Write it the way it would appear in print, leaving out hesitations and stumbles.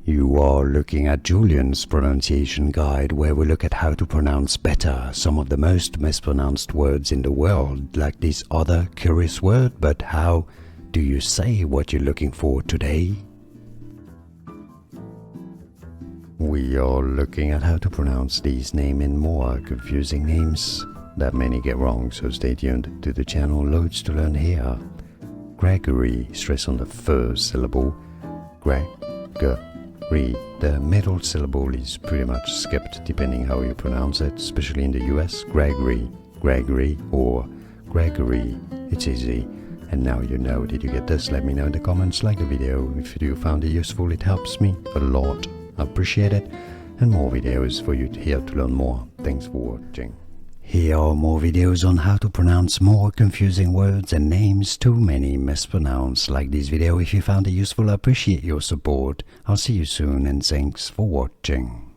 You are looking at Julian's pronunciation guide, where we look at how to pronounce better some of the most mispronounced words in the world, like this other curious word. But how do you say what you're looking for today? We are looking at how to pronounce these names and more confusing names that many get wrong, so stay tuned to the channel. Loads to learn here. Gregory, stress on the first syllable. Gregory. The middle syllable is pretty much skipped depending how you pronounce it, especially in the US. Gregory, Gregory, or Gregory. It's easy. And now you know. Did you get this? Let me know in the comments. Like the video if you found it useful. It helps me a lot. I appreciate it. And more videos for you here to learn more. Thanks for watching. Here are more videos on how to pronounce more confusing words and names too many mispronounced. Like this video if you found it useful. I appreciate your support. I'll see you soon and thanks for watching.